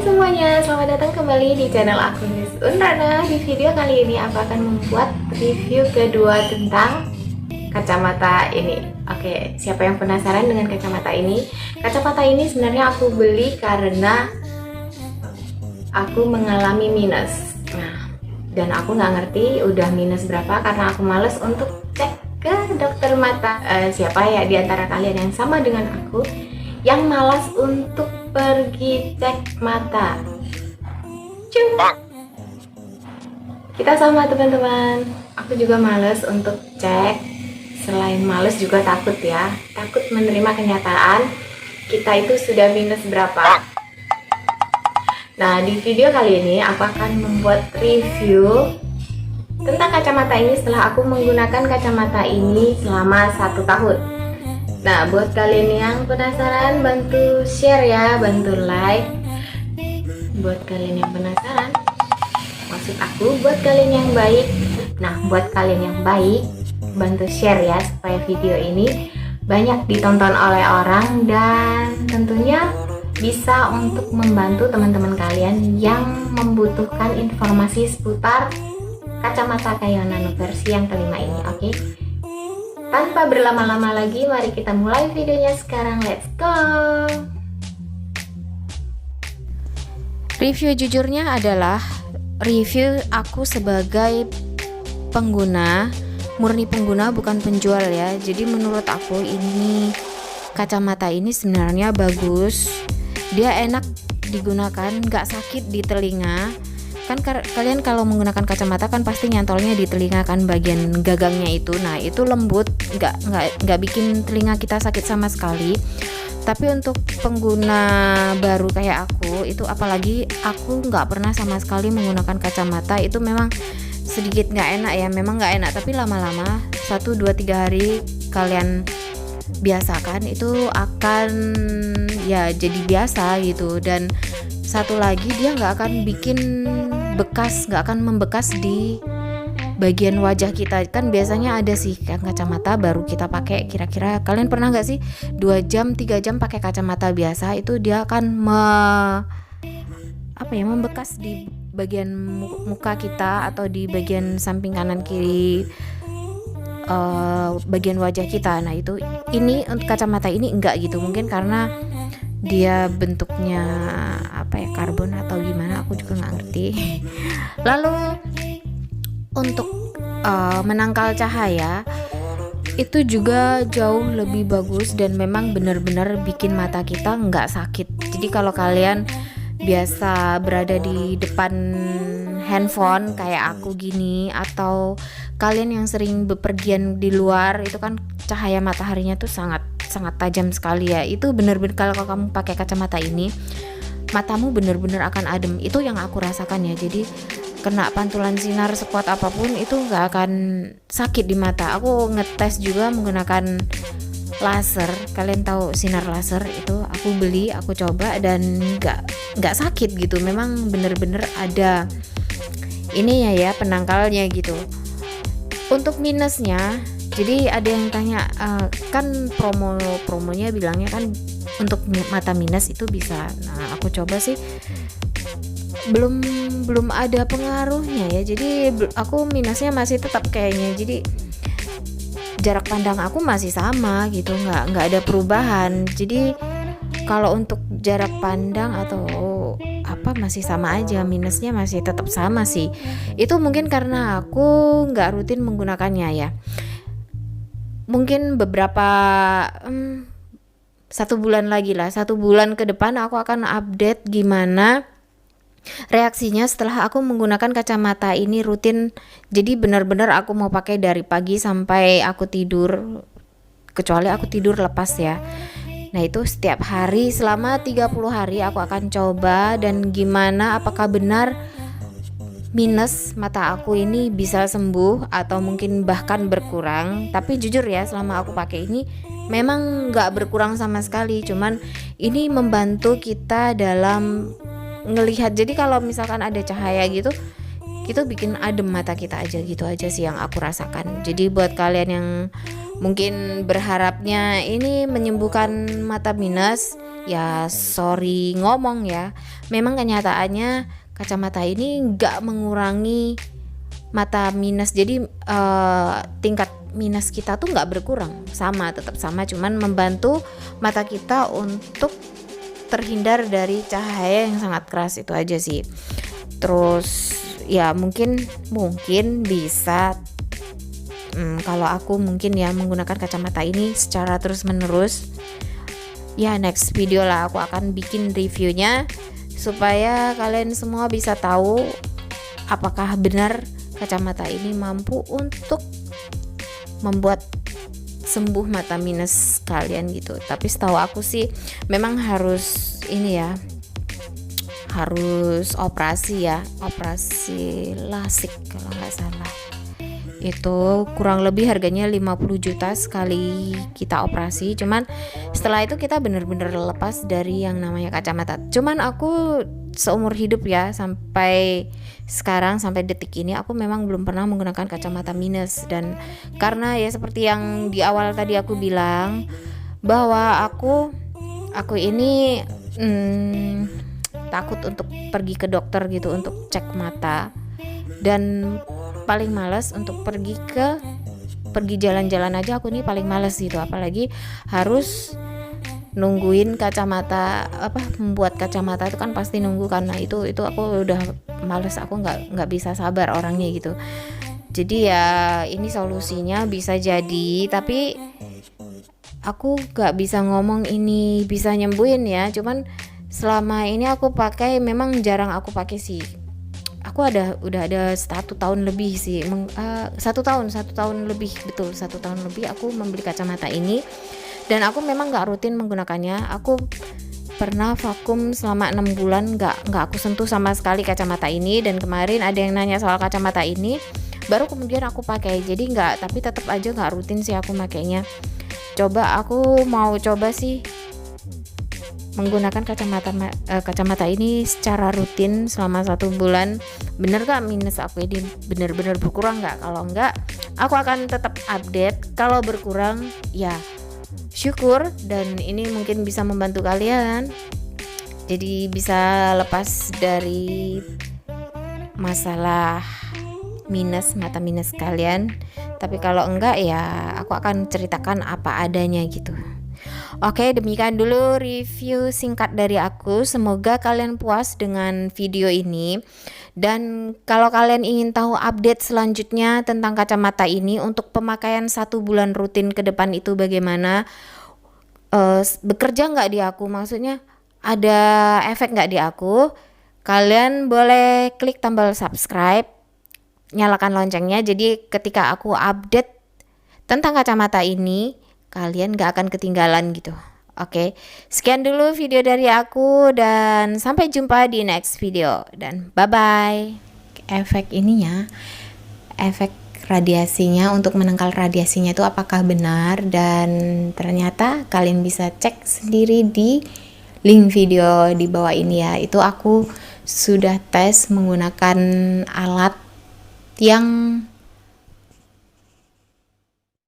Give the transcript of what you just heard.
semuanya, selamat datang kembali di channel aku Miss Unrana. Di video kali ini aku akan membuat review kedua tentang kacamata ini. Oke, siapa yang penasaran dengan kacamata ini? Kacamata ini sebenarnya aku beli karena aku mengalami minus. Nah, dan aku nggak ngerti udah minus berapa karena aku males untuk cek ke dokter mata. Siapa ya di antara kalian yang sama dengan aku yang malas untuk pergi cek mata? Kita sama teman-teman. Aku juga males untuk cek. Selain males juga takut ya. Takut menerima kenyataan kita itu sudah minus berapa. Nah, di video kali ini aku akan membuat review tentang kacamata ini setelah aku menggunakan kacamata ini selama 1 tahun. Nah, buat kalian yang penasaran, bantu share ya, bantu like. Buat kalian yang penasaran, maksud aku buat kalian yang baik. Nah, buat kalian yang baik, bantu share ya supaya video ini banyak ditonton oleh orang dan tentunya bisa untuk membantu teman-teman kalian yang membutuhkan informasi seputar kacamata Kayo Nano versi yang kelima ini, oke? Tanpa berlama-lama lagi, mari kita mulai videonya sekarang. Let's go! Review jujurnya adalah review aku sebagai pengguna, murni pengguna bukan penjual ya. Jadi menurut aku ini kacamata ini sebenarnya bagus. Dia enak digunakan, nggak sakit di telinga. Kan kalian kalau menggunakan kacamata kan pasti nyantolnya di telinga kan, bagian gagangnya itu. Nah, itu lembut, nggak bikin telinga kita sakit sama sekali. Tapi untuk pengguna baru kayak aku itu, apalagi aku nggak pernah sama sekali menggunakan kacamata, itu memang sedikit nggak enak ya. Memang nggak enak, tapi lama-lama 1, 2, 3 hari kalian biasakan itu akan ya jadi biasa gitu. Dan satu lagi, dia nggak akan bikin bekas, nggak akan membekas di bagian wajah kita. Kan biasanya ada sih kacamata baru kita pakai, kira-kira kalian pernah nggak sih 2 jam 3 jam pakai kacamata biasa, itu dia akan membekas di bagian muka kita atau di bagian samping kanan kiri bagian wajah kita. Nah, itu ini untuk kacamata ini enggak gitu, mungkin karena dia bentuknya karbon atau gimana, aku juga nggak ngerti. Lalu untuk menangkal cahaya itu juga jauh lebih bagus dan memang benar-benar bikin mata kita nggak sakit. Jadi kalau kalian biasa berada di depan handphone kayak aku gini, atau kalian yang sering bepergian di luar, itu kan cahaya mataharinya tuh sangat tajam sekali ya. Itu benar-benar kalau kamu pakai kacamata ini, matamu benar-benar akan adem. Itu yang aku rasakan ya. Jadi kena pantulan sinar sekuat apapun itu nggak akan sakit di mata. Aku ngetes juga menggunakan laser. Kalian tahu sinar laser itu? Aku beli, aku coba dan nggak sakit gitu. Memang benar-benar ada ininya ya, penangkalnya gitu. Untuk minusnya, jadi ada yang tanya, kan promonya bilangnya kan untuk mata minus itu bisa. Nah, aku coba sih belum ada pengaruhnya ya. Jadi aku minusnya masih tetap kayaknya. Jadi jarak pandang aku masih sama gitu, nggak ada perubahan. Jadi kalau untuk jarak pandang atau masih sama aja, minusnya masih tetap sama sih. Itu mungkin karena aku nggak rutin menggunakannya ya. Mungkin beberapa 1 bulan lagi lah, 1 bulan ke depan aku akan update gimana reaksinya setelah aku menggunakan kacamata ini rutin. Jadi benar-benar aku mau pakai dari pagi sampai aku tidur, kecuali aku tidur lepas ya. Nah, itu setiap hari selama 30 hari aku akan coba, dan gimana, apakah benar minus mata aku ini bisa sembuh atau mungkin bahkan berkurang. Tapi jujur ya, selama aku pakai ini memang nggak berkurang sama sekali, cuman ini membantu kita dalam ngelihat. Jadi kalau misalkan ada cahaya gitu, itu bikin adem mata kita aja, gitu aja sih yang aku rasakan. Jadi buat kalian yang mungkin berharapnya ini menyembuhkan mata minus, ya sorry ngomong ya, memang kenyataannya kacamata ini nggak mengurangi mata minus. Jadi tingkat minus kita tuh nggak berkurang, tetap sama, cuman membantu mata kita untuk terhindar dari cahaya yang sangat keras, itu aja sih. Terus ya mungkin bisa kalau aku mungkin ya menggunakan kacamata ini secara terus menerus. Ya next video lah aku akan bikin reviewnya supaya kalian semua bisa tahu apakah benar kacamata ini mampu untuk membuat sembuh mata minus kalian gitu. Tapi setahu aku sih memang harus harus operasi LASIK kalau nggak salah. Itu kurang lebih harganya 50 juta sekali kita operasi. Cuman setelah itu kita benar-benar lepas dari yang namanya kacamata. Cuman aku seumur hidup ya, sampai sekarang, sampai detik ini aku memang belum pernah menggunakan kacamata minus. Dan karena ya seperti yang di awal tadi aku bilang, bahwa aku ini takut untuk pergi ke dokter gitu untuk cek mata, dan paling malas untuk pergi jalan-jalan aja. Aku nih paling malas gitu, apalagi harus nungguin kacamata, membuat kacamata itu kan pasti nunggu, karena itu aku udah males, aku nggak bisa sabar orangnya gitu. Jadi ya ini solusinya bisa jadi, tapi aku nggak bisa ngomong ini bisa nyembuhin ya. Cuman selama ini aku pakai, memang jarang aku pakai sih. Aku udah ada 1 tahun lebih sih, 1 tahun lebih, betul 1 tahun lebih aku membeli kacamata ini, dan aku memang nggak rutin menggunakannya. Aku pernah vakum selama 6 bulan, nggak aku sentuh sama sekali kacamata ini. Dan kemarin ada yang nanya soal kacamata ini, baru kemudian aku pakai. Jadi tapi tetap aja nggak rutin sih aku makainya. Aku mau coba sih menggunakan kacamata ini secara rutin selama 1 bulan. Bener gak minus aku ini bener-bener berkurang gak? Kalau enggak, aku akan tetap update. Kalau berkurang ya syukur, dan ini mungkin bisa membantu kalian jadi bisa lepas dari masalah mata minus kalian. Tapi kalau enggak ya aku akan ceritakan apa adanya gitu. Oke, demikian dulu review singkat dari aku. Semoga kalian puas dengan video ini. Dan kalau kalian ingin tahu update selanjutnya tentang kacamata ini untuk pemakaian 1 bulan rutin ke depan itu bagaimana, bekerja nggak di aku, maksudnya ada efek nggak di aku, kalian boleh klik tombol subscribe, nyalakan loncengnya. Jadi ketika aku update tentang kacamata ini, kalian gak akan ketinggalan gitu. Oke, sekian dulu video dari aku, dan sampai jumpa di next video, dan bye-bye. Efek radiasinya, untuk menangkal radiasinya itu apakah benar, dan ternyata kalian bisa cek sendiri di link video di bawah ini ya. Itu aku sudah tes menggunakan alat yang